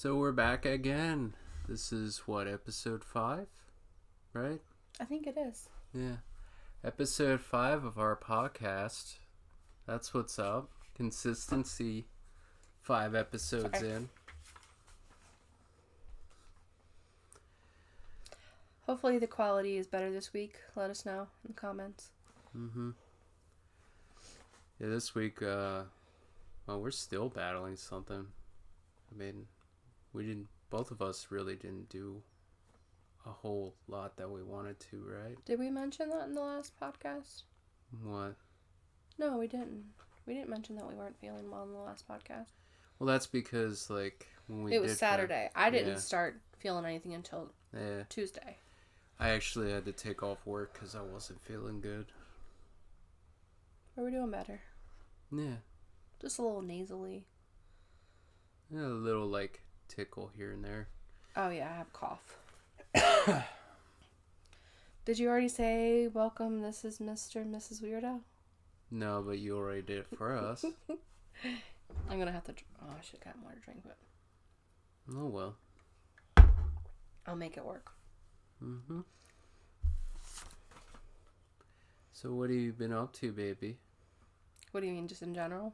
So we're back again. This is what, episode 5? Right? I think it is. Yeah. Episode 5 of our podcast. That's what's up. Consistency. 5 episodes in. Hopefully the quality is better this week. Let us know in the comments. Yeah, this week, we're still battling something. I mean, both of us really didn't do a whole lot that we wanted to, right? Did we mention that in the last podcast? What? No, we didn't. We didn't mention that we weren't feeling well in the last podcast. Well, that's because, when we It was Saturday. I didn't start feeling anything until Yeah. Tuesday. I actually had to take off work because I wasn't feeling good. Are we doing better? Yeah. Just a little nasally. A little, tickle here and there. Oh, yeah, I have cough. Did you already say, welcome, this is Mr. and Mrs. Weirdo? No, but you already did it for us. I'm going to have to... Oh, I should have gotten more to drink, but... Oh, well. I'll make it work. So what have you been up to, baby? What do you mean, just in general?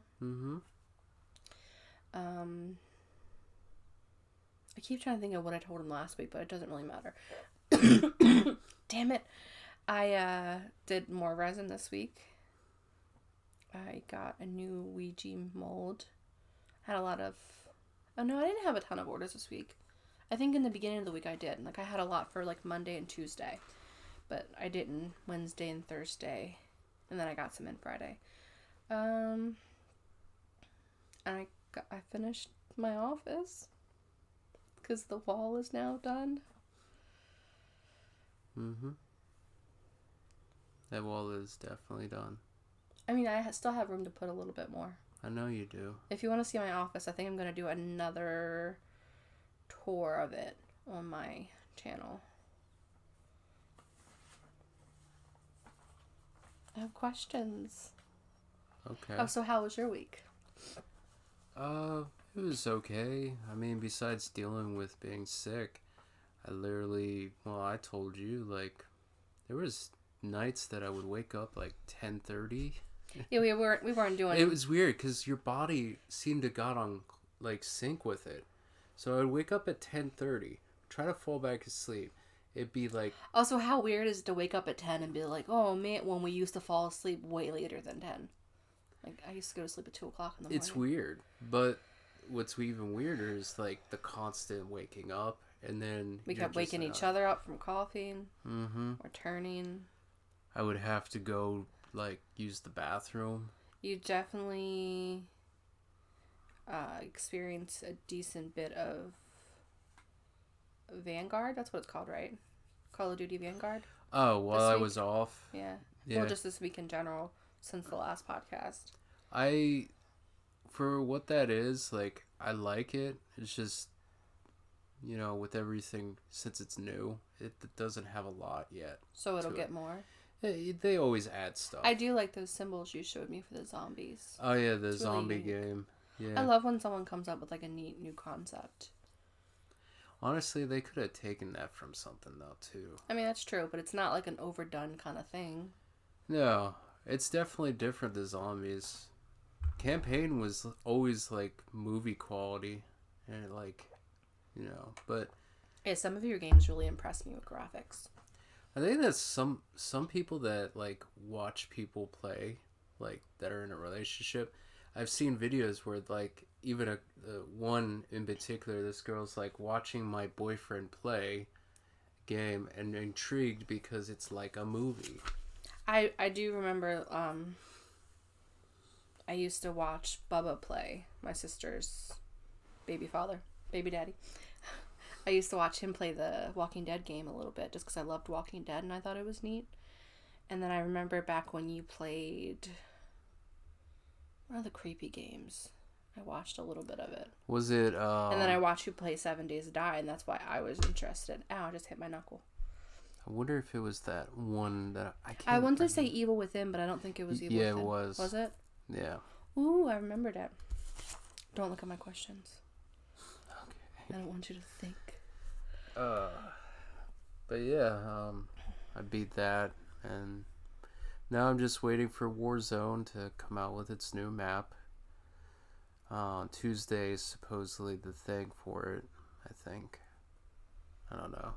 I keep trying to think of what I told him last week, but it doesn't really matter. Damn it. I did more resin this week. I got a new Ouija mold. Had a lot of... Oh, no, I didn't have a ton of orders this week. I think in the beginning of the week I did. I had a lot for, Monday and Tuesday. But I didn't Wednesday and Thursday. And then I got some in Friday. And I finished my office. Because the wall is now done. That wall is definitely done. I mean, I still have room to put a little bit more. I know you do. If you want to see my office, I think I'm going to do another tour of it on my channel. I have questions. Okay. Oh, so how was your week? It was okay. I mean, besides dealing with being sick, I told you, there was nights that I would wake up 10:30. Yeah, we weren't doing... It was weird because your body seemed to got on sync with it. So I would wake up at 10:30, try to fall back asleep. It'd be Also, how weird is it to wake up at 10 and be like, oh man, when we used to fall asleep way later than 10. I used to go to sleep at 2 o'clock in the morning. It's weird, but what's even weirder is the constant waking up, and then we kept waking each other up from coughing or turning. I would have to go use the bathroom. You definitely experience a decent bit of Vanguard. That's what it's called, right? Call of Duty Vanguard. Oh, while I was off. Yeah. Well, just this week in general, since the last podcast. For what that is, I like it. It's just, with everything, since it's new, it doesn't have a lot yet. So it'll get more? They always add stuff. I do like those symbols you showed me for the zombies. Oh, yeah, the zombie game. Yeah. I love when someone comes up with, a neat new concept. Honestly, they could have taken that from something, though, too. I mean, that's true, but it's not, an overdone kind of thing. No, it's definitely different than zombies. Campaign was always movie quality, and but yeah, some of your games really impressed me with graphics. I think that some people that watch people play that are in a relationship, I've seen videos where even one in particular, this girl's watching my boyfriend play game and intrigued because it's like a movie. I do remember I used to watch Bubba play, my sister's baby daddy. I used to watch him play the Walking Dead game a little bit just because I loved Walking Dead and I thought it was neat. And then I remember back when you played one of the creepy games. I watched a little bit of it. Was it... And then I watched you play 7 Days to Die, and that's why I was interested. Ow, I just hit my knuckle. I wonder if it was that one that I wanted to say Evil Within, but I don't think it was Evil Within. Yeah, it was. Was it? Yeah. Ooh, I remembered it. Don't look at my questions. Okay. I don't want you to think. But yeah, I beat that, and now I'm just waiting for Warzone to come out with its new map. Tuesday is supposedly the thing for it, I think. I don't know.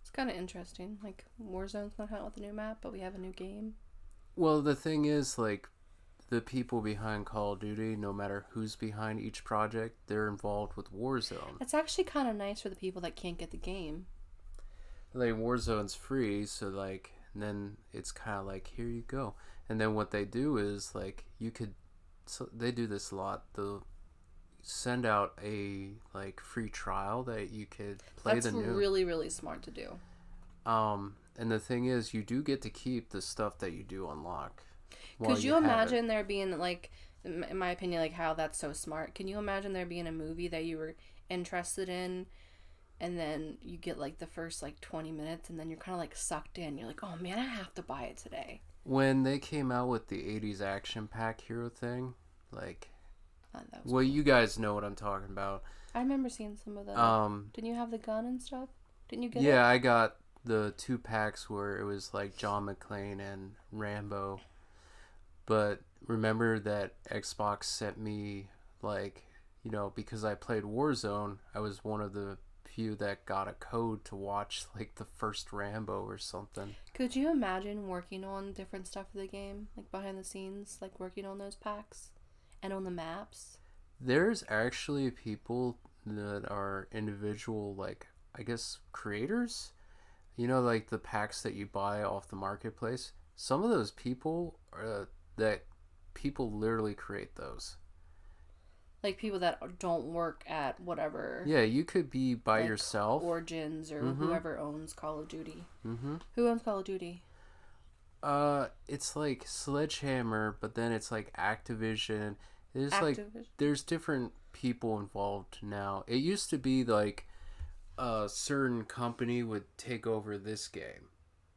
It's kind of interesting. Like, Warzone's not out with a new map, but we have a new game. Well, the thing is, like, the people behind Call of Duty, no matter who's behind each project, they're involved with Warzone. It's actually kind of nice for the people that can't get the game. Like, Warzone's free, so, like, and then it's kind of like, here you go. And then what they do is, like, they do this a lot. They'll send out a, like, free trial that you could play the new. That's really, really smart to do. And the thing is, you do get to keep the stuff that you do unlock. Could you imagine there being, like, in my opinion, like, how that's so smart? Can you imagine there being a movie that you were interested in, and then you get, like, the first, like, 20 minutes, and then you're kind of, like, sucked in. You're like, oh, man, I have to buy it today. When they came out with the 80s action pack hero thing, like, cool. You guys know what I'm talking about. I remember seeing some of that. Didn't you have the gun and stuff? Didn't you get it? Yeah, I got the 2 packs where it was, like, John McClane and Rambo. But remember that Xbox sent me, like, you know, because I played Warzone, I was one of the few that got a code to watch, like, the first Rambo or something. Could you imagine working on different stuff for the game? Like, behind the scenes, like, working on those packs? And on the maps? There's actually people that are individual, like, I guess, creators? You know, like, the packs that you buy off the marketplace? Some of those people that people literally create those. Like people that don't work at whatever. Yeah, you could be by like yourself. Origins or whoever owns Call of Duty. Mm-hmm. Who owns Call of Duty? It's like Sledgehammer, but then it's like Activision. There's different people involved now. It used to be like a certain company would take over this game,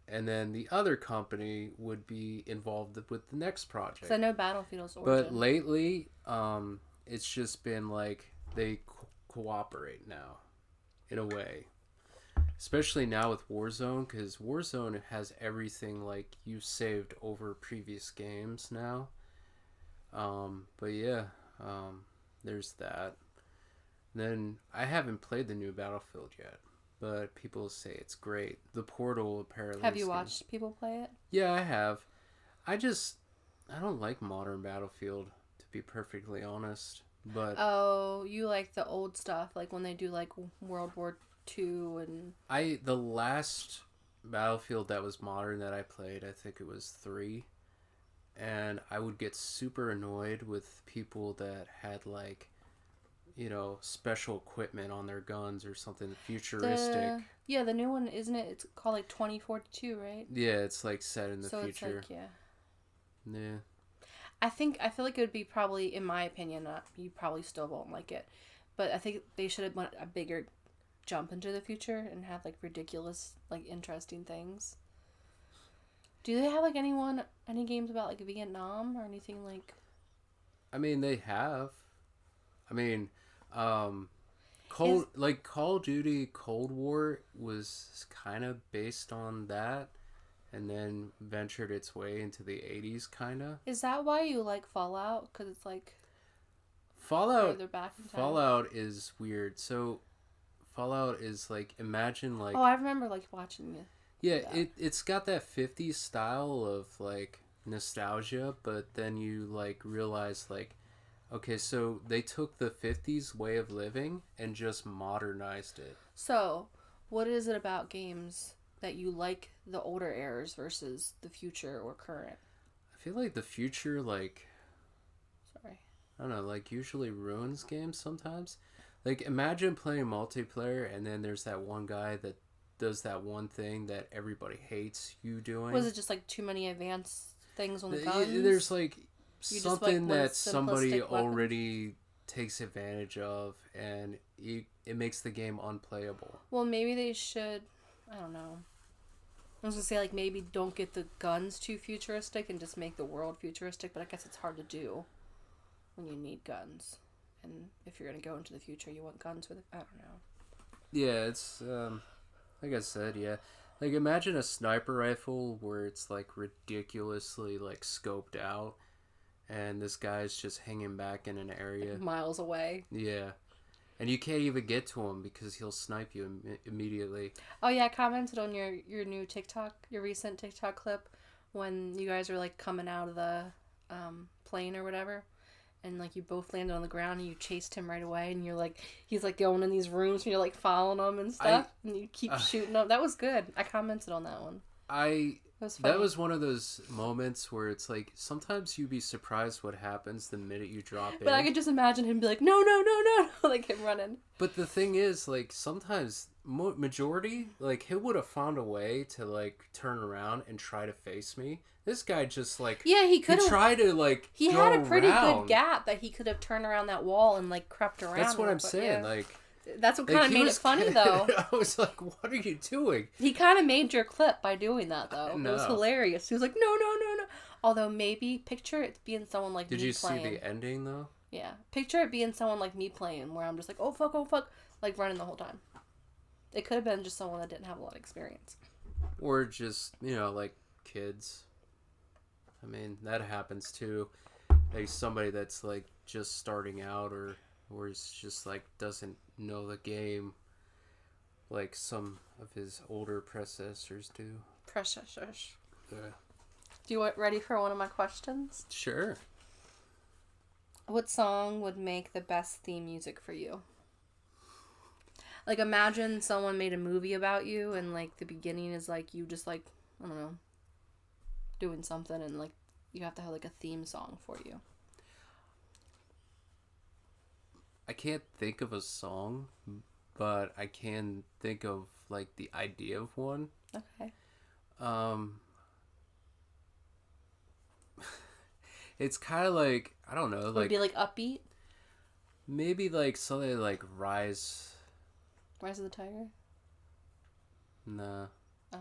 and then the other company would be involved with the next project. So I know Battlefield's Origin. But lately, it's just been like they cooperate now, in a way. Especially now with Warzone, because Warzone has everything like you saved over previous games now. But yeah, there's that. Then I haven't played the new Battlefield yet, but people say it's great. The Portal apparently. Have you watched people play it? Yeah, I have. I don't like modern Battlefield, to be perfectly honest. But oh, you like the old stuff, like when they do like World War II and. The last Battlefield that was modern that I played, I think it was 3. And I would get super annoyed with people that had like, you know, special equipment on their guns or something futuristic. The new one, isn't it? It's called like 2042, right? Yeah, it's like set in the future. It's like, yeah. Yeah. I feel like it would be probably, in my opinion, you probably still won't like it, but I think they should have went a bigger jump into the future and have like ridiculous, like interesting things. Do they have like any games about like Vietnam or anything like? I mean, they have. I mean, Call of Duty Cold War was kind of based on that, and then ventured its way into the 80s, kind of. Is that why you like Fallout? Because it's like Fallout. further back in time? Fallout is weird. So, Fallout is like, imagine like. Oh, I remember like watching it. Yeah, it's got that 50s style of like nostalgia, but then you like realize like, okay, so they took the 50s way of living and just modernized it. So, what is it about games that you like the older eras versus the future or current? I feel like the future, like... Sorry. I don't know, like usually ruins games sometimes. Like, imagine playing multiplayer and then there's that one guy that does that one thing that everybody hates you doing. Was it just like too many advanced things on the guns? There's like... like something that somebody weapons? already takes advantage of, and it makes the game unplayable. Well, maybe they should. I don't know. I was gonna say like maybe don't get the guns too futuristic and just make the world futuristic, but I guess it's hard to do when you need guns And if you're going to go into the future, you want guns with it. I don't know. Yeah, it's, like I said, yeah. Like, imagine a sniper rifle where it's, like, ridiculously, like, scoped out, and this guy's just hanging back in an area. Miles away. Yeah. And you can't even get to him because he'll snipe you immediately. Oh, yeah, I commented on your new TikTok, your recent TikTok clip, when you guys were, like, coming out of the plane or whatever. And, like, you both landed on the ground and you chased him right away. And you're, like, he's, like, going in these rooms and you're, like, following him and stuff. And you keep shooting him. That was good. I commented on that one. That was one of those moments where it's, like, sometimes you'd be surprised what happens the minute you drop in. But I could just imagine him be like, no, no, no, no. Like, him running. But the thing is, like, sometimes, majority, like, he would have found a way to, like, turn around and try to face me. This guy just, like... Yeah, he could have... tried to, like, He had a pretty good gap that he could have turned around that wall and, like, crept around. That's what I'm saying, yeah. like... That's what kind of made it funny, though. I was like, what are you doing? He kind of made your clip by doing that, though. No. It was hilarious. He was like, no, no, no, no. Although, maybe, picture it being someone like Did me you playing. see the ending, though? Yeah. Picture it being someone like me playing, where I'm just like, oh, fuck, like, running the whole time. It could have been just someone that didn't have a lot of experience. Or just, you know, like, kids. I mean, that happens too. Like somebody that's like just starting out or is just like doesn't know the game like some of his older predecessors do. Predecessors. Yeah. Do you want ready for one of my questions? Sure. What song would make the best theme music for you? Like imagine someone made a movie about you and like the beginning is like you just like, I don't know, doing something and like you have to have like a theme song for you. I can't think of a song, but I can think of like the idea of one. Okay. It's kind of like, I don't know, like would it be like upbeat? Maybe like something like Rise of the Tiger? Nah. Oh.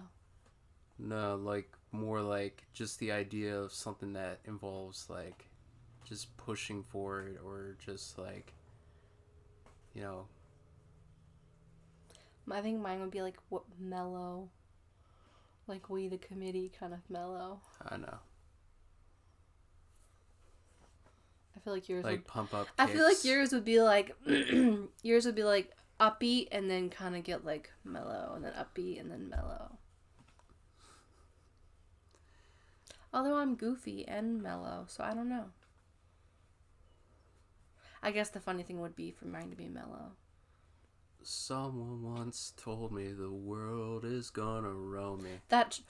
No, like more like just the idea of something that involves like just pushing forward or just like, you know. I think mine would be like what mellow, like We the Committee kind of mellow. I know. I feel like yours like would pump up. I feel like yours would be like yours would be like upbeat and then kind of get like mellow and then upbeat and then mellow. Although I'm goofy and mellow, so I don't know. I guess the funny thing would be for mine to be mellow. Someone once told me the world is gonna roll me. That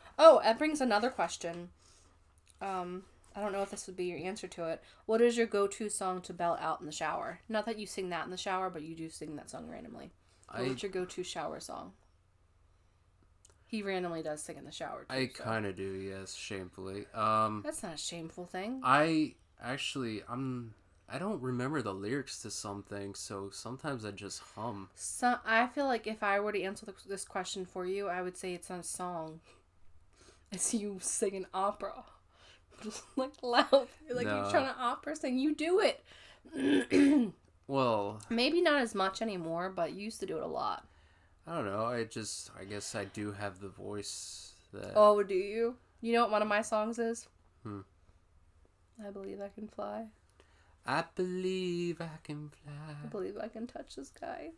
brings another question. I don't know if this would be your answer to it. What is your go-to song to belt out in the shower? Not that you sing that in the shower, but you do sing that song randomly. What's your go-to shower song? He randomly does sing in the shower too. I kind of do, yes, shamefully. That's not a shameful thing. I don't remember the lyrics to something, so sometimes I just hum. So I feel like if I were to answer this question for you, I would say it's not a song. It's you singing opera. Just like loud. Like No. you're trying to opera sing. You do it. Well, maybe not as much anymore, but you used to do it a lot. I don't know. I guess I do have the voice that... Oh, do you? You know what one of my songs is? I Believe I Can Fly. I believe I can fly. I believe I can touch the sky.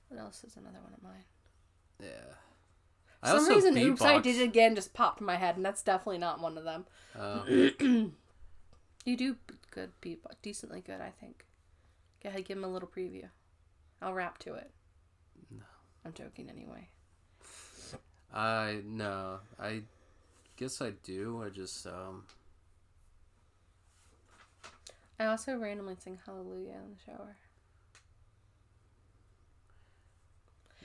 What else is another one of mine? Yeah. For some reason, Oops, I Did It Again just popped in my head, and that's definitely not one of them. You do good, people. Decently good, I think. Go ahead, give him a little preview. I'll rap to it. No. I'm joking anyway. No. I guess I do. I just, I also randomly sing Hallelujah in the shower.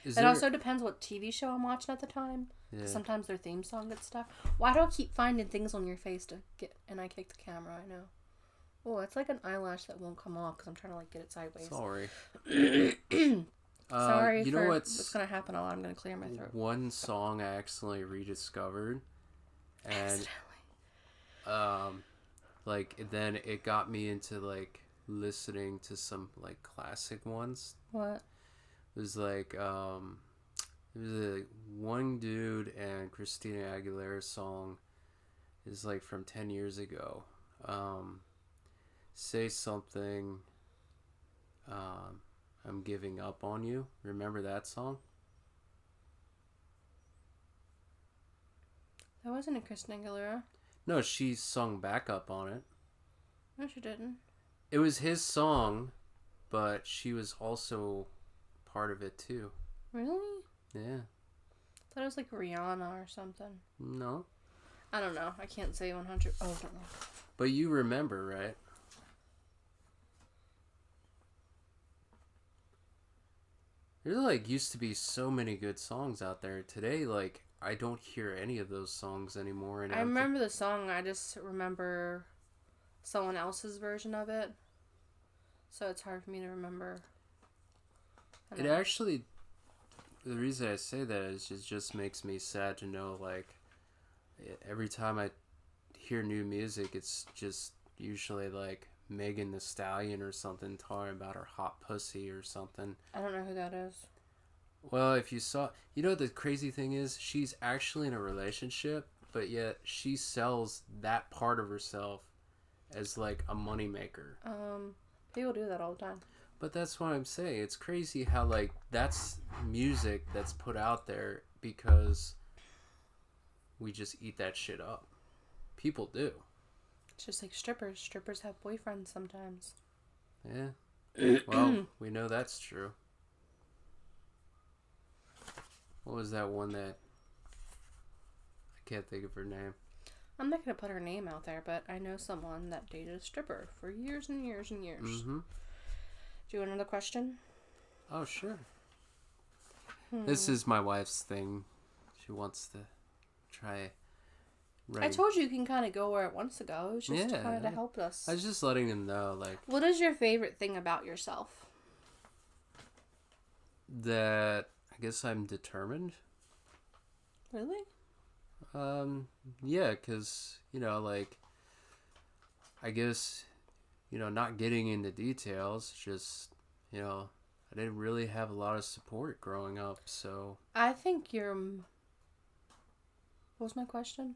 It also depends what TV show I'm watching at the time. Yeah. Sometimes their theme song and stuff. Why do I keep finding things on your face to get... And I kick the camera, I know. Oh, it's like an eyelash that won't come off because I'm trying to like get it sideways. Sorry. Sorry for what's going to happen. I'm going to clear my throat. One song I accidentally rediscovered. And, like, then it got me into, like, listening to some like classic ones. What? It was like it was a one dude and Christina Aguilera's song is like from 10 years ago. Say something. I'm giving up on you. Remember that song? That wasn't a Christina Aguilera. No, she sung backup on it. No, she didn't. It was his song, but she was also part of it too. Really? Yeah. I thought it was like Rihanna or something. No. I don't know. I can't say 100. Oh, I don't know. But you remember, right? There like used to be so many good songs out there. Today, like I don't hear any of those songs anymore. And I remember the song. I just remember someone else's version of it. So it's hard for me to remember. It actually, the reason I say that is it just makes me sad to know, like, every time I hear new music, it's just usually like Megan Thee Stallion or something talking about her hot pussy or something. I don't know who that is. Well, if you saw, you know what the crazy thing is? She's actually in a relationship, but yet she sells that part of herself as like a moneymaker. People do that all the time. But that's what I'm saying. It's crazy how like that's music that's put out there because we just eat that shit up. People do. It's just like strippers. Strippers have boyfriends sometimes. Yeah. Well, we know that's true. What was that one that... I can't think of her name. I'm not going to put her name out there, but I know someone that dated a stripper for years and years and years. Mm-hmm. Do you want another question? Oh, sure. This is my wife's thing. She wants to try... I told you can kind of go where it wants to go. It was just kind of to help us. I was just letting them know, like... What is your favorite thing about yourself? That I guess I'm determined. Really? Yeah, because, you know, like... I guess, you know, not getting into details, just, you know, I didn't really have a lot of support growing up, so... I think you're... What was my question?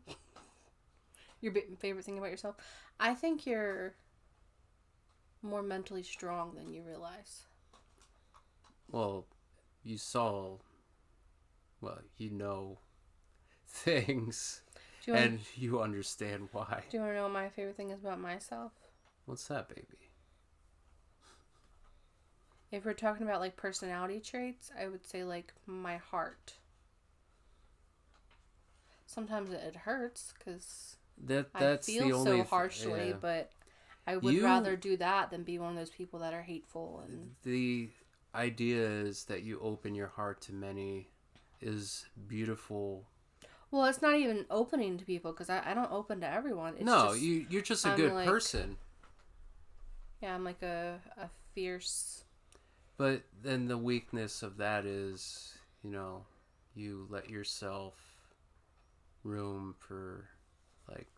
Your favorite thing about yourself? I think you're more mentally strong than you realize. Well, you saw... Well, you know things, and you understand why. Do you want to know what my favorite thing is about myself? What's that, baby? If we're talking about, like, personality traits, I would say, like, my heart. Sometimes it hurts, because I feel so harshly, but I would rather do that than be one of those people that are hateful. And the idea is that you open your heart to many is beautiful. Well, it's not even opening to people, because I don't open to everyone. It's you're just a good person. Yeah, I'm like a fierce... But then the weakness of that is, you know, you let yourself room for, like,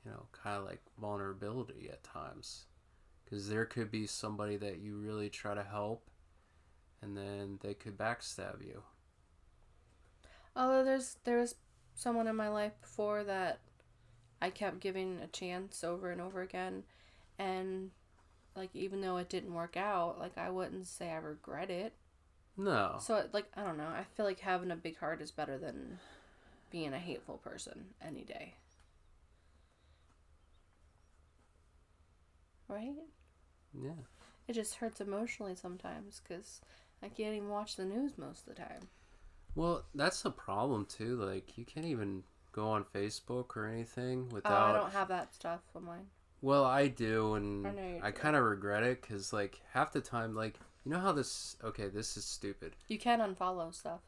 you know, kind of like vulnerability at times. Because there could be somebody that you really try to help, and then they could backstab you. Although there was someone in my life before that I kept giving a chance over and over again, and like even though it didn't work out, like I wouldn't say I regret it. No. So like I don't know, I feel like having a big heart is better than being a hateful person any day. Right? Yeah. It just hurts emotionally sometimes because I can't even watch the news most of the time. Well, that's the problem too. Like, you can't even go on Facebook or anything without... Oh, I don't have that stuff on mine. Well, I do, and I kind of regret it because, like, half the time, like, you know how this... Okay, this is stupid. You can unfollow stuff.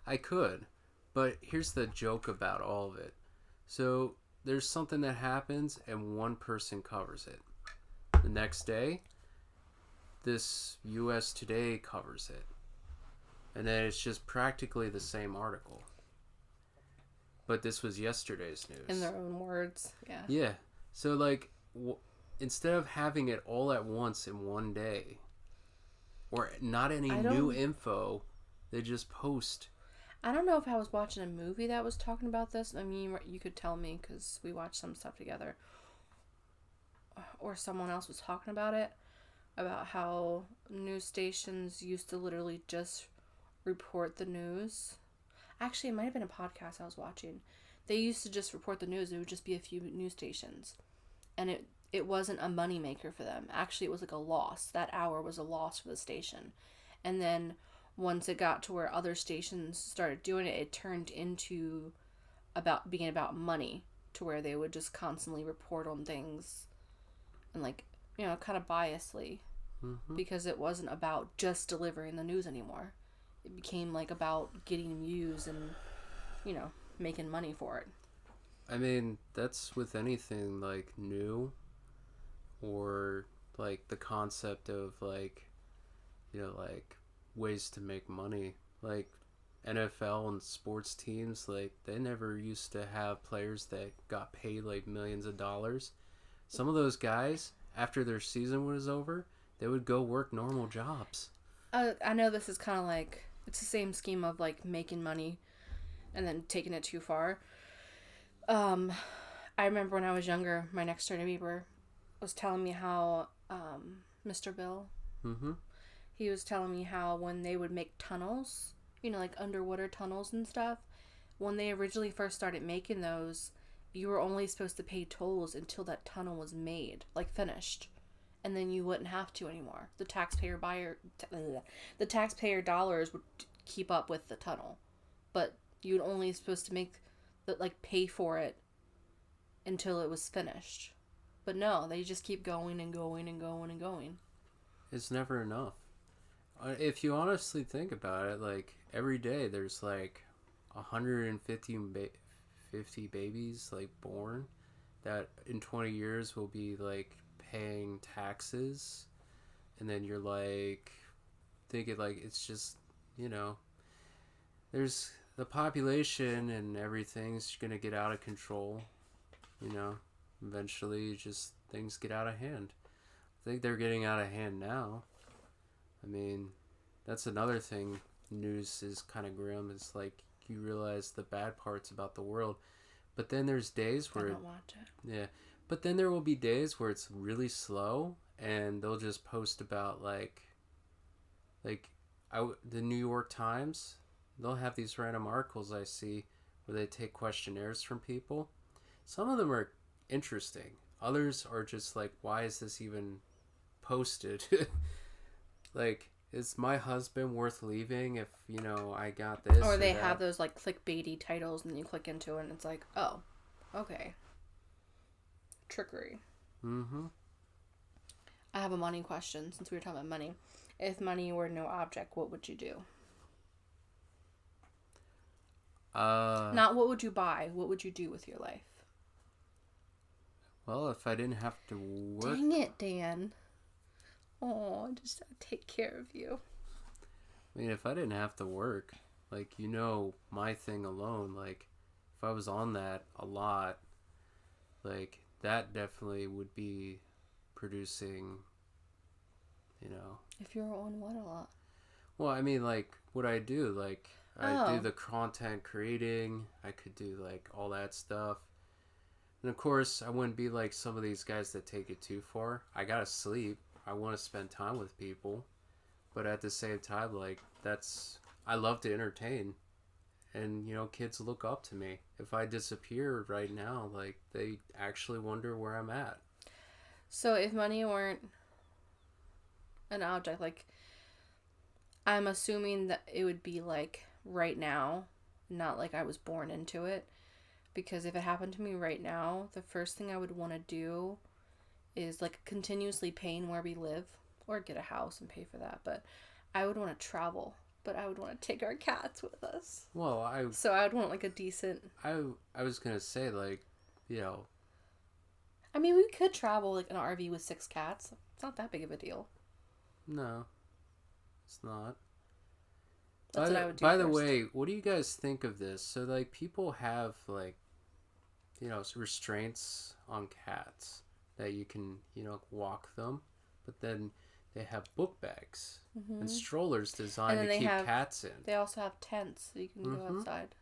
I could, but here's the joke about all of it. So, there's something that happens, and one person covers it. The next day, this US Today covers it. And then it's just practically the same article. But this was yesterday's news. In their own words, yeah. Yeah. So, like, instead of having it all at once in one day, or not any new info, they just post. I don't know if I was watching a movie that was talking about this. I mean, you could tell me because we watched some stuff together. Or someone else was talking about it. About how news stations used to literally just report the news. Actually, it might have been a podcast I was watching. They used to just report the news. It would just be a few news stations. And it wasn't a moneymaker for them. Actually, it was like a loss. That hour was a loss for the station. And then once it got to where other stations started doing it, it turned into being about money, to where they would just constantly report on things and, like, you know, kind of biasly, because it wasn't about just delivering the news anymore. It became, like, about getting views and, you know, making money for it. I mean, that's with anything, like, new, or, like, the concept of, like, you know, like, ways to make money. Like, NFL and sports teams, like, they never used to have players that got paid, like, millions of dollars. Some of those guys, after their season was over, they would go work normal jobs. I know this is kind of like, it's the same scheme of, like, making money and then taking it too far. I remember when I was younger, my next door neighbor was telling me how, Mr. Bill, he was telling me how when they would make tunnels, you know, like underwater tunnels and stuff, when they originally first started making those, you were only supposed to pay tolls until that tunnel was made, like finished. And then you wouldn't have to anymore. The taxpayer dollars would keep up with the tunnel. But you'd only supposed to pay for it until it was finished. But no, they just keep going and going and going and going. It's never enough. If you honestly think about it, like, every day there's like 150 babies, like, born that in 20 years will be, like, paying taxes. And then you're like thinking, like, it's just, you know, there's the population and everything's gonna get out of control, you know. Eventually just things get out of hand. I think they're getting out of hand now. I mean, that's another thing. News is kind of grim. It's like you realize the bad parts about the world, but then there's days where I don't watch it. Yeah, but then there will be days where it's really slow, and they'll just post about the New York Times. They'll have these random articles I see where they take questionnaires from people. Some of them are interesting. Others are just like, why is this even posted? Like, is my husband worth leaving if, you know, I got this? Or they have those, like, clickbaity titles and you click into it and it's like, oh, okay. Trickery. I have a money question since we were talking about money. If money were no object, what would you do? Not what would you buy, what would you do with your life? Well, if I didn't have to work... Dang it, Dan. Oh, I just had to take care of you. I mean, if I didn't have to work, like, you know, my thing alone, like, if I was on that a lot, like, that definitely would be producing, you know... If you were on what a lot? Well, I mean, like, what I do, like, I do the content creating, I could do, like, all that stuff. And, of course, I wouldn't be like some of these guys that take it too far. I gotta sleep. I want to spend time with people. But at the same time, like, I love to entertain. And, you know, kids look up to me. If I disappear right now, like, they actually wonder where I'm at. So if money weren't an object, like, I'm assuming that it would be, like, right now, not like I was born into it. Because if it happened to me right now, the first thing I would want to do is, like, continuously paying where we live, or get a house and pay for that. But I would want to travel, but I would want to take our cats with us. Well, so I would want, like, a decent... I was gonna say, like, you know... I mean, we could travel, like, in an RV with 6 cats. It's not that big of a deal. No, it's not. That's what I would do By first. the way, what do you guys think of this? So, like, people have, like, you know, restraints on cats. that you can, walk them. But then they have book bags and strollers designed to keep cats in. They also have tents so you can go outside.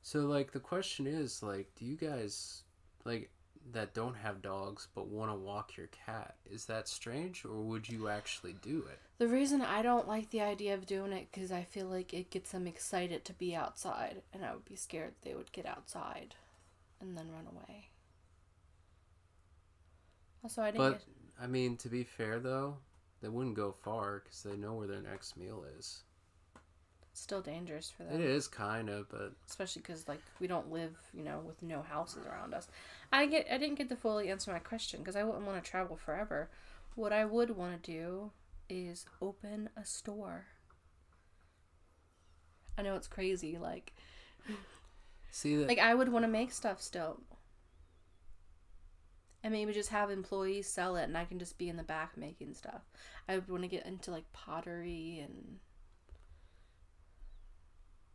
So, like, the question is, like, do you guys, like, that don't have dogs but want to walk your cat, is that strange, or would you actually do it? The reason I don't like the idea of doing it because I feel like it gets them excited to be outside, and I would be scared they would get outside and then run away. Also, I mean, to be fair, though, they wouldn't go far because they know where their next meal is. It's still dangerous for them. It is, kind of, but... Especially because, like, we don't live, with no houses around us. I didn't get to fully answer my question because I wouldn't want to travel forever. What I would want to do is open a store. I know it's crazy, like... See that? Like, I would want to make stuff still. And maybe just have employees sell it and I can just be in the back making stuff. I would want to get into, like, pottery and...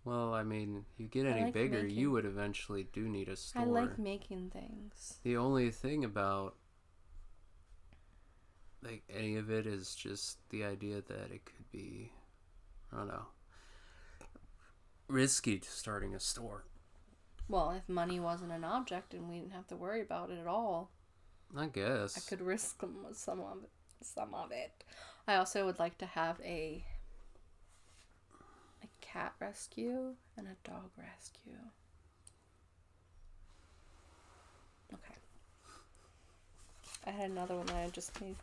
Well, I mean, you get any bigger, you would eventually do need a store. I like making things. The only thing about, like, any of it is just the idea that it could be, I don't know, risky to starting a store. Well, if money wasn't an object and we didn't have to worry about it at all, I guess I could risk some of it. I also would like to have a cat rescue and a dog rescue. Okay. I had another one that I just made.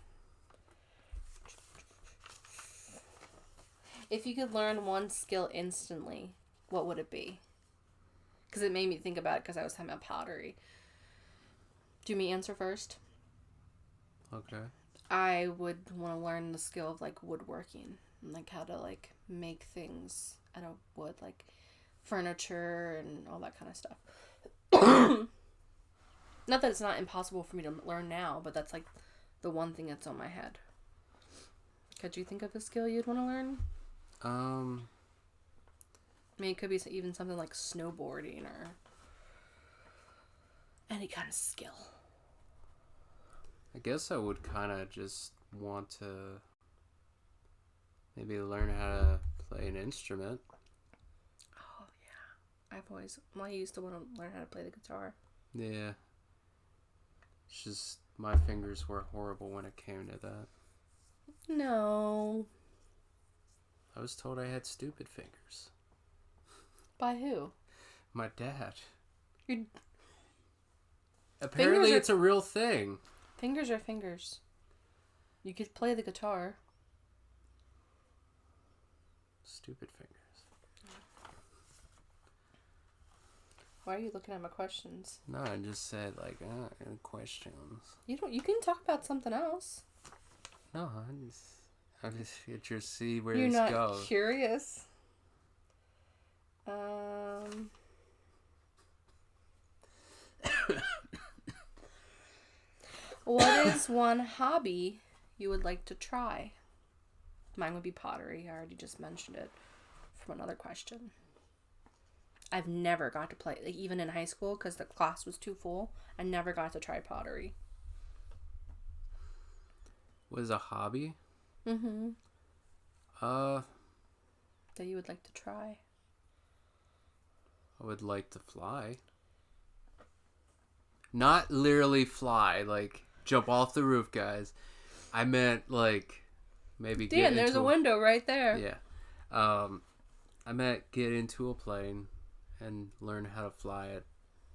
If you could learn one skill instantly, what would it be? Because it made me think about it because I was talking about pottery. Do me answer first? Okay. I would want to learn the skill of, like, woodworking. And, like, how to, like, make things out of wood. Like, furniture and all that kind of stuff. Not that it's not impossible for me to learn now, but that's, like, the one thing that's on my head. Could you think of a skill you'd want to learn? I mean, it could be even something like snowboarding or any kind of skill. I guess I would kind of just want to maybe learn how to play an instrument. Oh, yeah. I used to want to learn how to play the guitar. Yeah. It's just my fingers were horrible when it came to that. No. I was told I had stupid fingers. By who? My dad. Your Apparently it's a real thing. Fingers are fingers. You could play the guitar. Stupid fingers. Why are you looking at my questions? No, I just said, like, questions. You can talk about something else. No, I just get to see where You're this not goes. Curious. What is one hobby you would like to try? Mine would be pottery. I already just mentioned it from another question. I've never got to play, like, even in high school, because the class was too full. I never got to try pottery. Was a hobby? Mm-hmm. That you would like to try? I would like to fly. Not literally fly, like jump off the roof, guys. I meant, like, maybe Dan, there's a window right there. Yeah. I meant get into a plane and learn how to fly it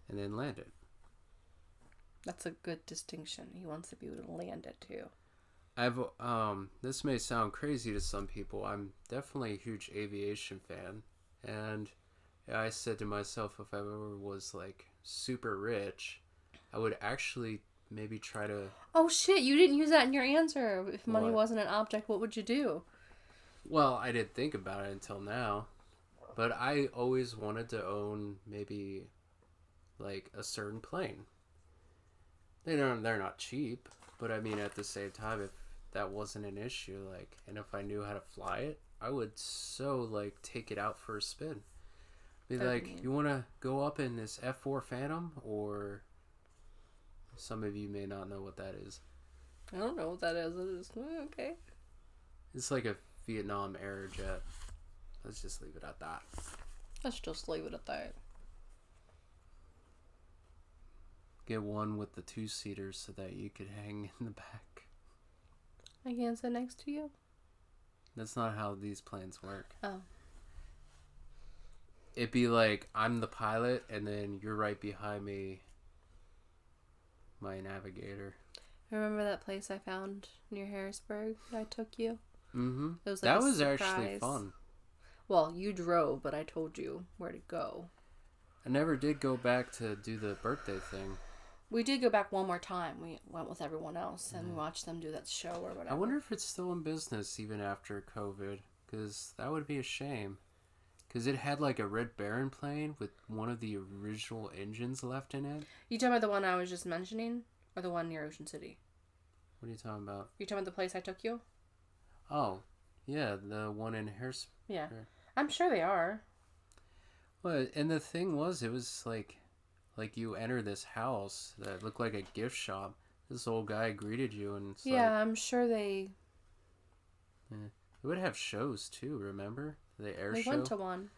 and then land it. That's a good distinction. He wants to be able to land it too. This may sound crazy to some people. I'm definitely a huge aviation fan, and I said to myself, if I ever was, like, super rich, I would actually maybe try to... Oh shit, you didn't use that in your answer. If money wasn't an object, what would you do? Well, I didn't think about it until now, but I always wanted to own maybe, like, a certain plane. They're not cheap, but I mean, at the same time, if that wasn't an issue, like, and if I knew how to fly it, I would like, take it out for a spin. Be like, you want to go up in this F4 Phantom, or Some of you may not know what that is. I don't know what that is. It is okay. It's like a Vietnam era jet. Let's just leave it at that. Let's just leave it at that. Get one with the 2-seaters so that you could hang in the back. I can't sit next to you? That's not how these planes work. Oh. It'd be like, I'm the pilot, and then you're right behind me, my navigator. Remember that place I found near Harrisburg that I took you? Mm-hmm. It was like that was actually fun. Well, you drove, but I told you where to go. I never did go back to do the birthday thing. We did go back one more time. We went with everyone else and we watched them do that show or whatever. I wonder if it's still in business even after COVID, because that would be a shame. Because it had like a Red Baron plane with one of the original engines left in it. You talking about the one I was just mentioning? Or the one near Ocean City? What are you talking about? You talking about the place I took you? Oh, yeah, the one in Harrisburg. Yeah. I'm sure they are. Well, and the thing was, it was like you enter this house that looked like a gift shop. This old guy greeted you, and it's I'm sure they... Yeah. It would have shows too, remember? The air show? We went to one.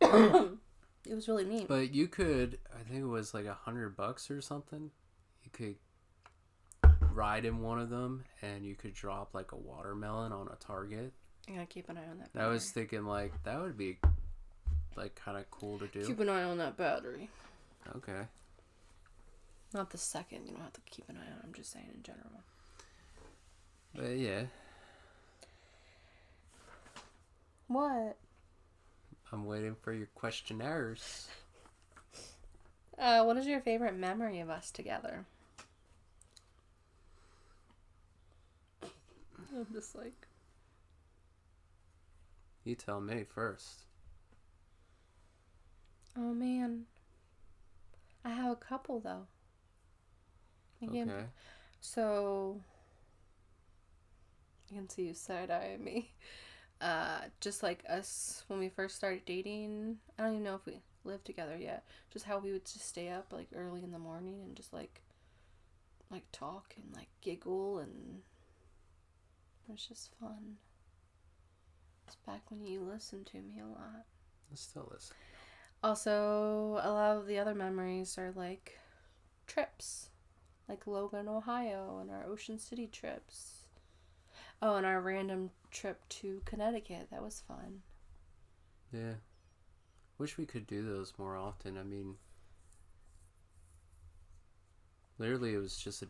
It was really neat. But you could, I think it was like $100 or something. You could ride in one of them, and you could drop like a watermelon on a target. I gotta keep an eye on that. I was thinking like that would be like kind of cool to do. Keep an eye on that battery. Okay. Not the second. You don't have to keep an eye on. I'm just saying in general. But yeah. What? I'm waiting for your questionnaires. What is your favorite memory of us together? I'm just like... You tell me first. Oh, man. I have a couple, though. Again, Okay. so... I can see you side-eyeing me. Just like us when we first started dating. I don't even know if we lived together yet. Just how we would just stay up like early in the morning and just like talk and like giggle, and it was just fun. It's back when you listened to me a lot. I still listen. Also, a lot of the other memories are like trips, like Logan, Ohio, and our Ocean City trips. Oh, and our random trip to Connecticut. That was fun. Yeah. Wish we could do those more often. I mean, literally it was just a,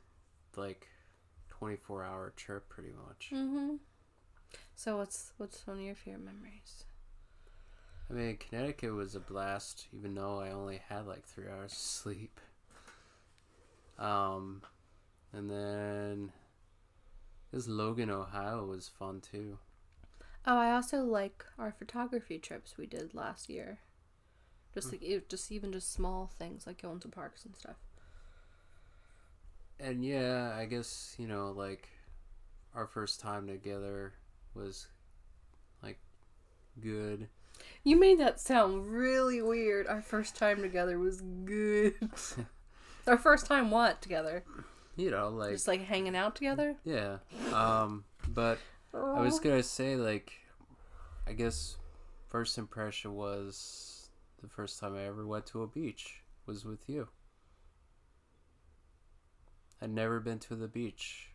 24-hour trip pretty much. Mm-hmm. So what's one of your favorite memories? I mean, Connecticut was a blast, even though I only had 3 hours of sleep. And then... This Logan, Ohio was fun too. Oh, I also like our photography trips we did last year. Just just small things like going to parks and stuff. And yeah, I guess, our first time together was good. You made that sound really weird. Our first time together was good. Our first time what together? Just hanging out together? Yeah. But I was gonna say, I guess first impression was the first time I ever went to a beach was with you. I'd never been to the beach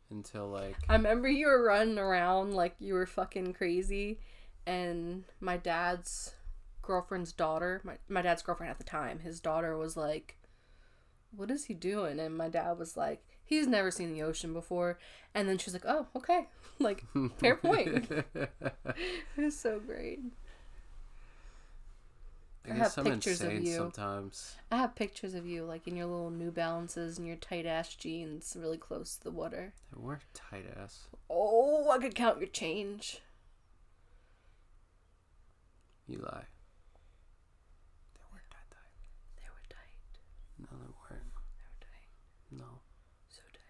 until I remember you were running around like you were fucking crazy, and my dad's girlfriend's daughter, my dad's girlfriend at the time, his daughter was like, what is he doing? And my dad was like, he's never seen the ocean before. And then she was like, oh, okay. Fair point. It was so great. I guess I'm insane sometimes. I have pictures of you, in your little New Balances and your tight-ass jeans really close to the water. They weren't tight-ass. Oh, I could count your change. You lie. No, they weren't. They were tight. No. So tight.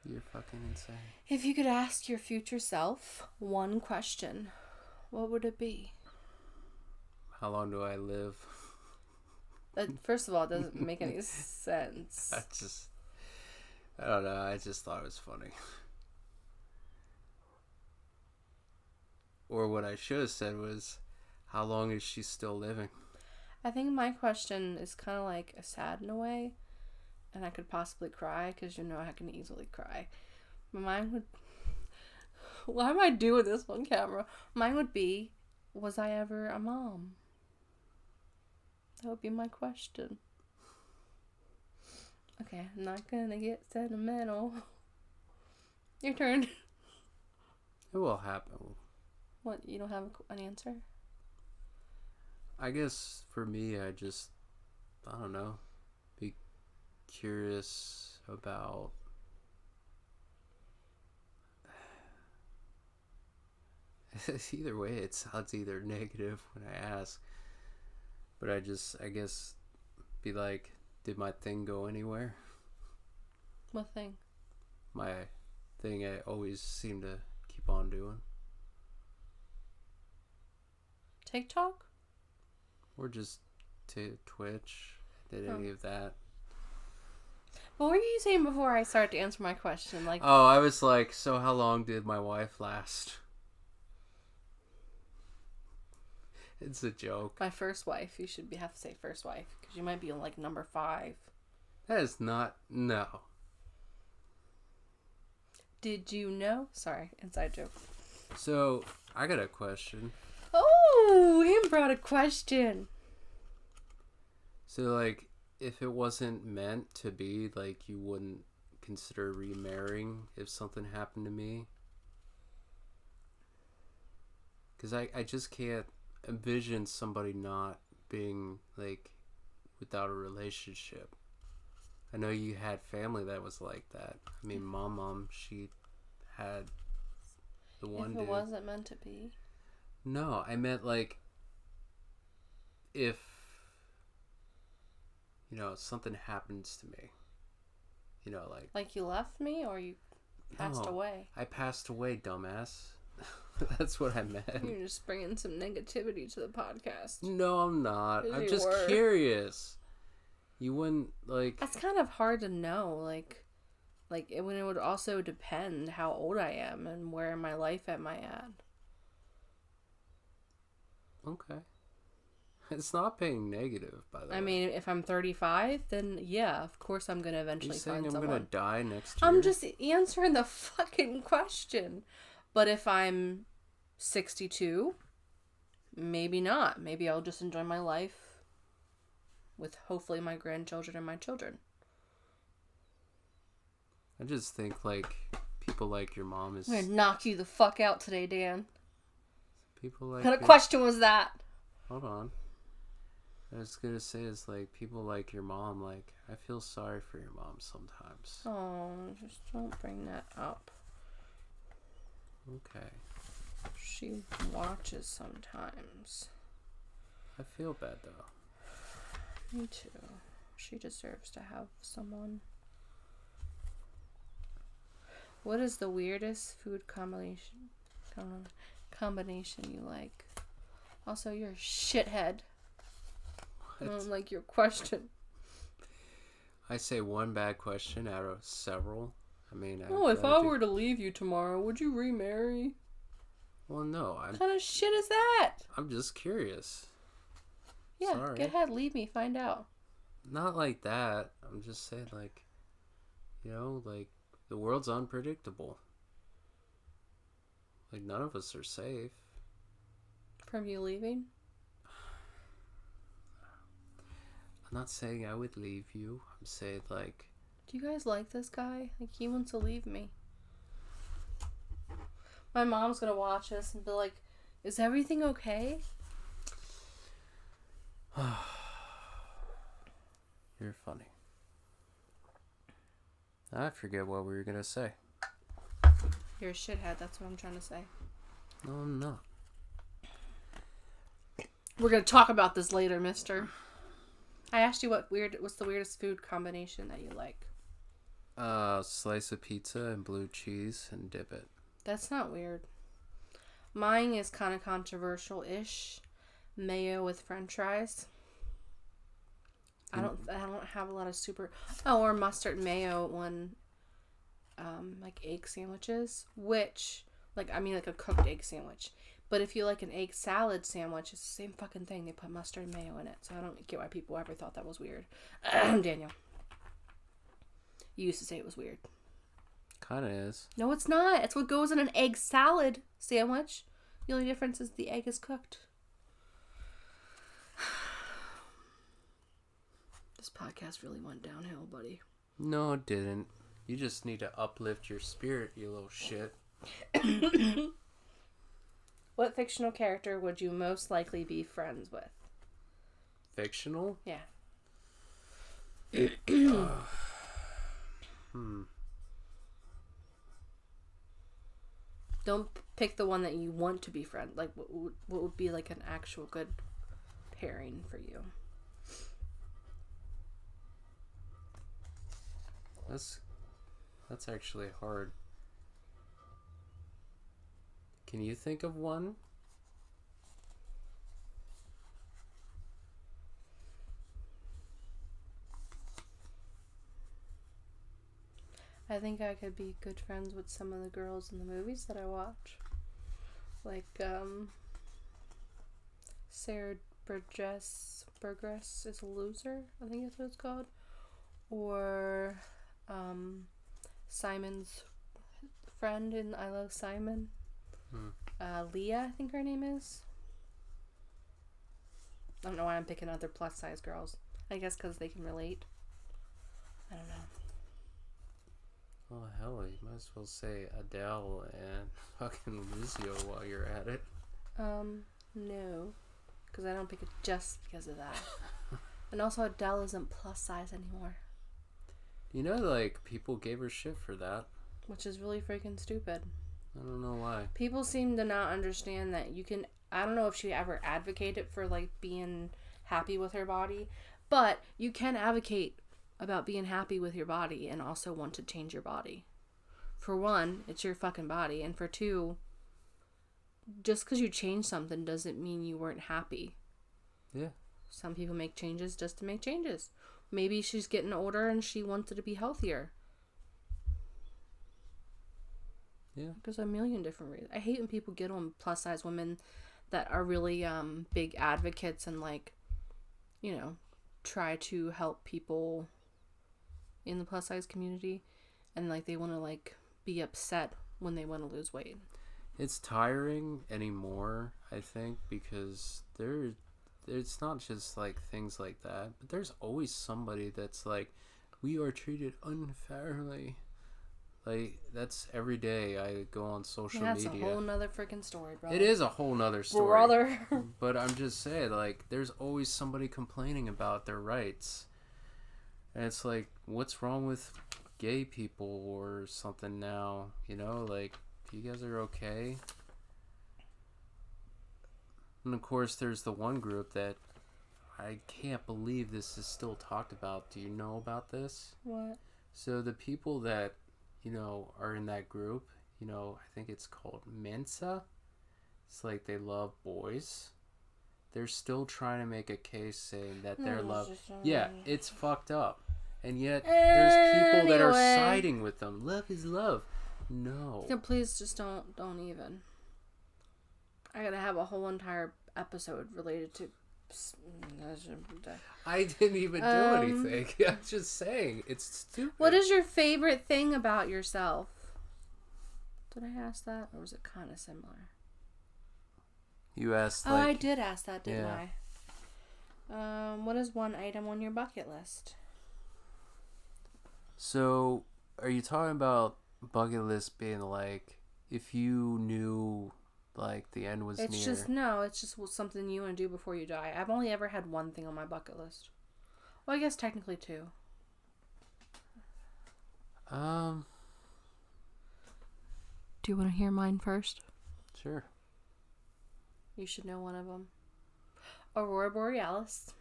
You're fucking insane. If you could ask your future self one question, what would it be? How long do I live? First of all, it doesn't make any sense. I don't know. I just thought it was funny. Or what I should have said was, how long is she still living? I think my question is kind of like a sad in a way. And I could possibly cry because you know I can easily cry. But mine would... Why am I doing this on camera? Mine would be, was I ever a mom? That would be my question. Okay, I'm not gonna get sentimental. Your turn. It will happen. What, you don't have an answer? I guess for me, I don't know, be curious about either way. It sounds either negative when I ask, but I guess be like, did my thing go anywhere? What thing? My thing I always seem to keep on doing. TikTok? Or just Twitch. Did any of that? What were you saying before I started to answer my question? Like, oh, I was like, so how long did my wife last? It's a joke. My first wife. You should have to say first wife because you might be on like number 5. That is not. No. Did you know? Sorry, inside joke. So I got a question. Oh, he brought a question. So like, if it wasn't meant to be, like, you wouldn't consider remarrying if something happened to me? Because I just can't envision somebody not being, like, without a relationship. I know you had family that was like that. I mean, mom, she had the one dude. If it wasn't meant to be. No, I meant, like, if, you know, something happens to me. You know, like... Like you left me or you passed away? I passed away, dumbass. That's what I meant. You're just bringing some negativity to the podcast. No, I'm not. I'm just curious. You wouldn't, like... That's kind of hard to know. Like when it would also depend how old I am and where in my life am I at. Okay. It's not being negative, by the way. I mean, if I'm 35, then yeah, of course I'm going to eventually find someone. I'm going to die next year? I'm just answering the fucking question. But if I'm 62, maybe not. Maybe I'll just enjoy my life with hopefully my grandchildren and my children. I just think, like, people like your mom is... I'm going to knock you the fuck out today, Dan. People like... What kind of question was that? Hold on. I was going to say is, like, people like your mom, like, I feel sorry for your mom sometimes. Oh, just don't bring that up. Okay. She watches sometimes. I feel bad, though. Me too. She deserves to have someone. What is the weirdest food combination you like? Also, you're a shithead. What? I don't like your question. I say one bad question out of several. I mean, if I were to leave you tomorrow, would you remarry? Well, no. What kind of shit is that? I'm just curious. Yeah, sorry. Go ahead, leave me, find out. Not like that. I'm just saying, like, you know, like, the world's unpredictable. Like, none of us are safe. From you leaving? I'm not saying I would leave you. I'm saying, like... Do you guys like this guy? Like, he wants to leave me. My mom's gonna watch this and be like, is everything okay? You're funny. I forget what we were gonna say. You're a shithead, that's what I'm trying to say. No, I'm not. We're gonna talk about this later, mister. I asked you what's the weirdest food combination that you like? Slice of pizza and blue cheese and dip it. That's not weird. Mine is kind of controversial-ish. Mayo with french fries. I don't have a lot of super... Oh, or mustard and mayo one, like egg sandwiches, which, like, I mean, like a cooked egg sandwich. But if you like an egg salad sandwich, it's the same fucking thing. They put mustard and mayo in it. So I don't get why people ever thought that was weird. Daniel. You used to say it was weird. Kind of is. No, it's not. It's what goes in an egg salad sandwich. The only difference is the egg is cooked. This podcast really went downhill, buddy. No, it didn't. You just need to uplift your spirit, you little shit. What fictional character would you most likely be friends with? Fictional? Yeah. Don't pick the one that you want to be friends. Like, what would be like an actual good pairing for you? That's actually hard. Can you think of one? I think I could be good friends with some of the girls in the movies that I watch. Like, Sarah Burgess is a loser, I think that's what it's called. Or, Simon's friend in I Love Simon. Leah, I think her name is. I don't know why I'm picking other plus size girls. I guess because they can relate. I don't know. Oh, hell, you might as well say Adele and fucking Lizio while you're at it. No. Because I don't pick it just because of that. And also, Adele isn't plus size anymore. You know, like, people gave her shit for that. Which is really freaking stupid. I don't know why. People seem to not understand that you can... I don't know if she ever advocated for, like, being happy with her body. But you can advocate about being happy with your body and also want to change your body. For one, it's your fucking body. And for two, just because you change something doesn't mean you weren't happy. Yeah. Some people make changes just to make changes. Maybe she's getting older and she wanted to be healthier. Yeah. There's a million different reasons. I hate when people get on plus size women that are really big advocates and, like, you know, try to help people in the plus size community, and, like, they want to, like, be upset when they want to lose weight. It's tiring anymore, I think, because it's not just, like, things like that, but there's always somebody that's like, we are treated unfairly. Like, that's every day I go on social media. That's a whole nother freaking story, brother. It is a whole nother story. Brother. But I'm just saying, like, there's always somebody complaining about their rights. And it's like, what's wrong with gay people or something now? You know, like, you guys are okay? And of course, there's the one group that I can't believe this is still talked about. Do you know about this? What? So the people that, you know, are in that group, you know, I think it's called Mensa. It's like they love boys. They're still trying to make a case saying that they're love. Yeah, it's fucked up. And yet there's people that are siding with them. Love is love. No. Yeah, please just don't even. I gotta have a whole entire episode related to... I didn't even do anything. I'm just saying, it's stupid. What is your favorite thing about yourself? Did I ask that? Or was it kind of similar? You asked, like... Oh, I did ask that, didn't I? What is one item on your bucket list? So, are you talking about bucket list being like, if you knew, like, the end was near? It's just something you want to do before you die. I've only ever had one thing on my bucket list. Well, I guess technically two. Do you want to hear mine first? Sure. You should know one of them. Aurora Borealis.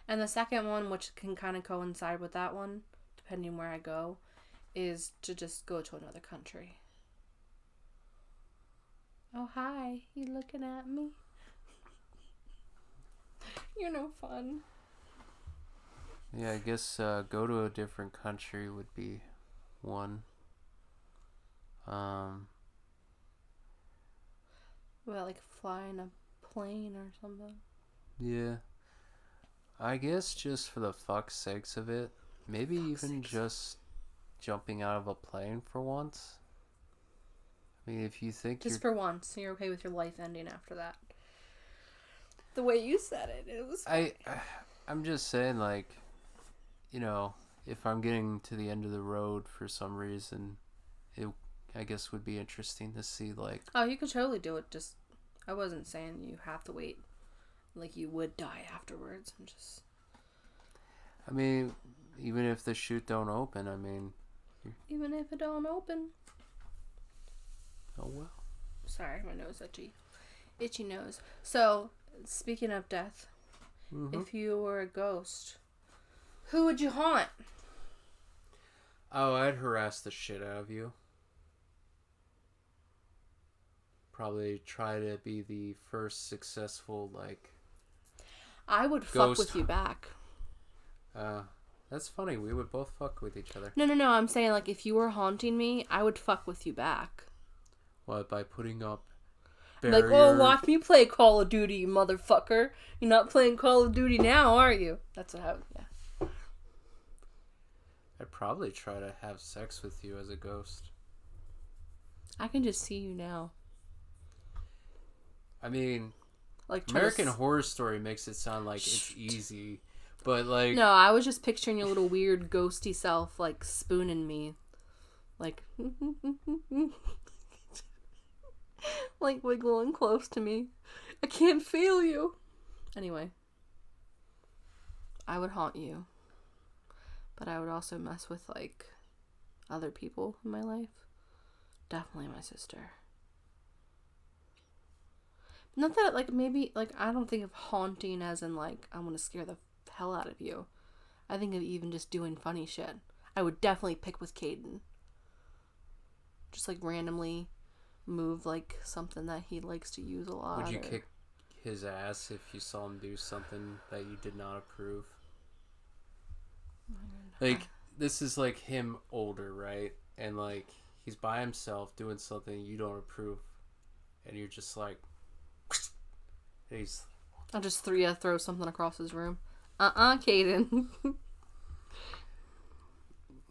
And the second one, which can kind of coincide with that one, depending where I go, is to just go to another country. Oh, hi. You looking at me? You're no fun. Yeah, I guess go to a different country would be one. Well, like flying a plane or something. Yeah. I guess just for the fuck's sakes of it, maybe even just jumping out of a plane for once. I mean, if you think just for once, so you're okay with your life ending after that. The way you said it was funny. I'm just saying, like, you know, if I'm getting to the end of the road for some reason, it, I guess, would be interesting to see, like... Oh, you could totally do it, just... I wasn't saying you have to wait. Like, you would die afterwards. I'm just... I mean, even if the chute don't open, I mean... Even if it don't open. Oh, well. Sorry, my nose itchy. Itchy nose. So, speaking of death, if you were a ghost, who would you haunt? Oh, I'd harass the shit out of you. Probably try to be the first successful, like... I would fuck with you back. That's funny. We would both fuck with each other. No. I'm saying, like, if you were haunting me, I would fuck with you back. What, by putting up barriers? Like, oh, watch me play Call of Duty, you motherfucker. You're not playing Call of Duty now, are you? That's what I would, yeah. I'd probably try to have sex with you as a ghost. I can just see you now. I mean, like American Horror Story makes it sound like it's easy, but like... No, I was just picturing your little weird ghosty self, like, spooning me. Like... like, wiggling close to me. I can't feel you. Anyway. I would haunt you. But I would also mess with, like, other people in my life. Definitely my sister. Not that, like, maybe, like, I don't think of haunting as in, like, I'm gonna scare the hell out of you. I think of even just doing funny shit. I would definitely pick with Caden. Just, like, randomly move, like, something that he likes to use a lot. Would you kick his ass if you saw him do something that you did not approve? Like, this is, like, him older, right? And, like, he's by himself doing something you don't approve. And you're just like... He's... I'll just throw something across his room. Caden.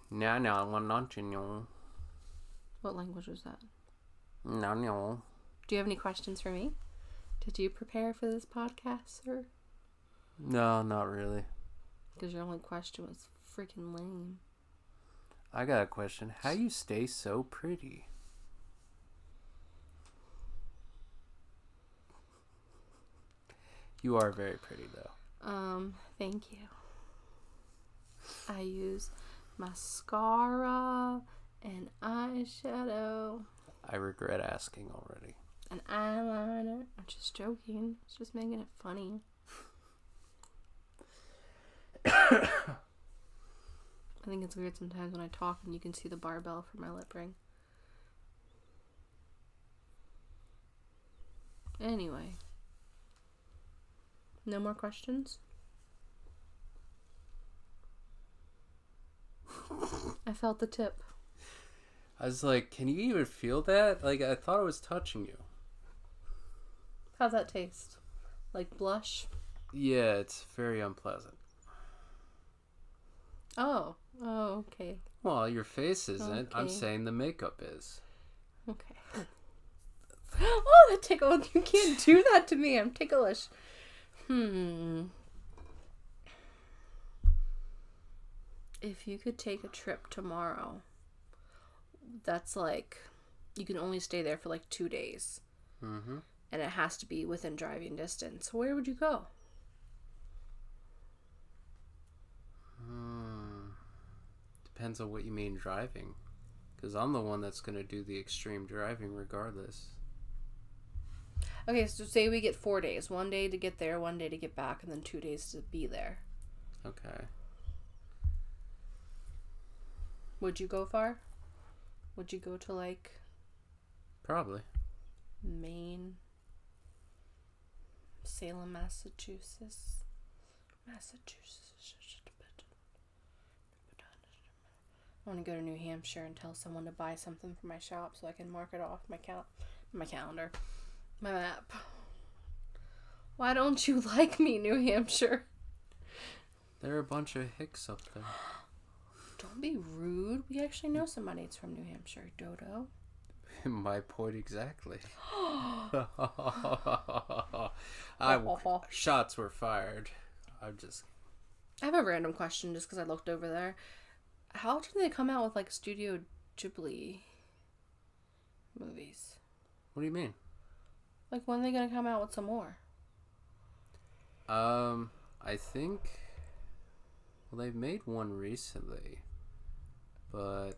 No. What language was that? No. Do you have any questions for me? Did you prepare for this podcast, sir? No, not really. Because your only question was freaking lame. I got a question. How you stay so pretty? You are very pretty, though. Thank you. I use mascara and eyeshadow. I regret asking already. An eyeliner. I'm just joking. It's just making it funny. I think it's weird sometimes when I talk and you can see the barbell from my lip ring. Anyway. No more questions? I felt the tip. I was like, can you even feel that? Like, I thought I was touching you. How's that taste? Like blush? Yeah, it's very unpleasant. Oh, okay. Well, your face isn't. Okay. I'm saying the makeup is. Okay. Oh, that tickled. You can't do that to me. I'm ticklish. If you could take a trip tomorrow, that's like, you can only stay there for like 2 days. Mm-hmm. And it has to be within driving distance. Where would you go? Depends on what you mean driving. Because I'm the one that's going to do the extreme driving regardless. Okay, so say we get 4 days. 1 day to get there, 1 day to get back, and then 2 days to be there. Okay. Would you go far? Would you go to, like... Probably. Maine? Salem, Massachusetts? I want to go to New Hampshire and tell someone to buy something for my shop so I can mark it off my calendar, my map. Why don't you like me, New Hampshire? There are a bunch of hicks up there. Don't be rude. We actually know somebody that's from New Hampshire, Dodo. My point exactly. Shots were fired. I have a random question just because I looked over there. How often do they come out with like Studio Ghibli movies? What do you mean? Like, when are they gonna come out with some more? I think. Well, they've made one recently, but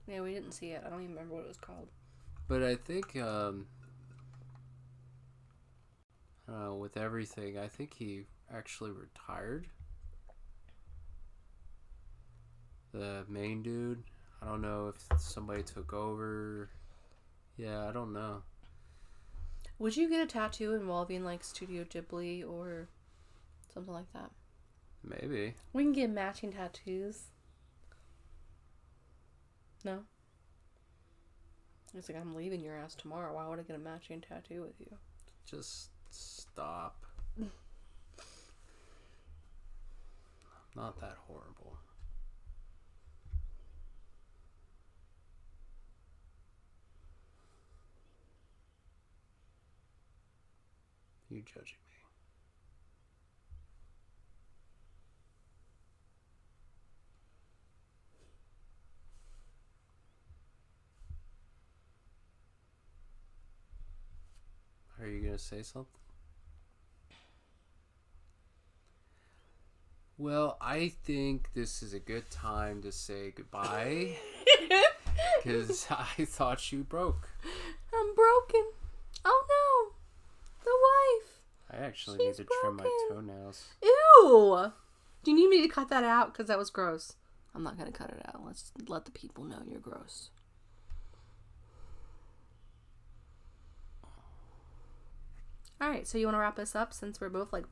yeah, we didn't see it. I don't even remember what it was called. But I think with everything, I think he actually retired. The main dude. I don't know if somebody took over. Yeah, I don't know. Would you get a tattoo involving like Studio Ghibli or something like that? Maybe. We can get matching tattoos. No? It's like, I'm leaving your ass tomorrow. Why would I get a matching tattoo with you? Just stop. Not that horrible. You judging me? Are you gonna say something? Well, I think this is a good time to say goodbye. Because I thought you broke. I'm broken. Oh no. The wife. I actually need to trim my toenails. Ew. Do you need me to cut that out? Because that was gross. I'm not going to cut it out. Let's let the people know you're gross. Alright, so you want to wrap this up since we're both like...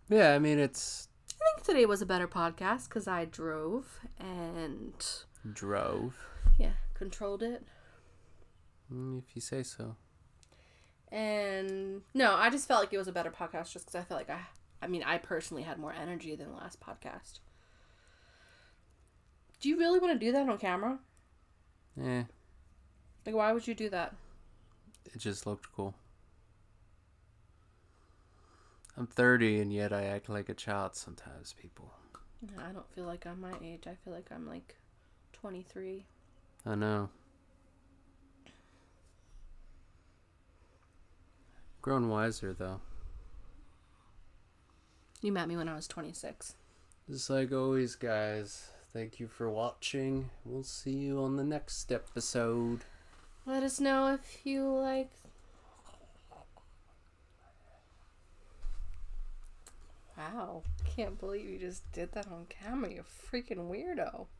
Yeah, I mean, it's... I think today was a better podcast because I drove and... Drove? Yeah, controlled it. If you say so. And... No, I just felt like it was a better podcast just because I felt like I personally had more energy than the last podcast. Do you really want to do that on camera? Yeah. Like, why would you do that? It just looked cool. I'm 30 and yet I act like a child sometimes, people. I don't feel like I'm my age. I feel like I'm like 23. I know. Grown wiser, though. You met me when I was 26. Just like always, guys. Thank you for watching. We'll see you on the next episode. Let us know if you like... Wow. Can't believe you just did that on camera, you freaking weirdo.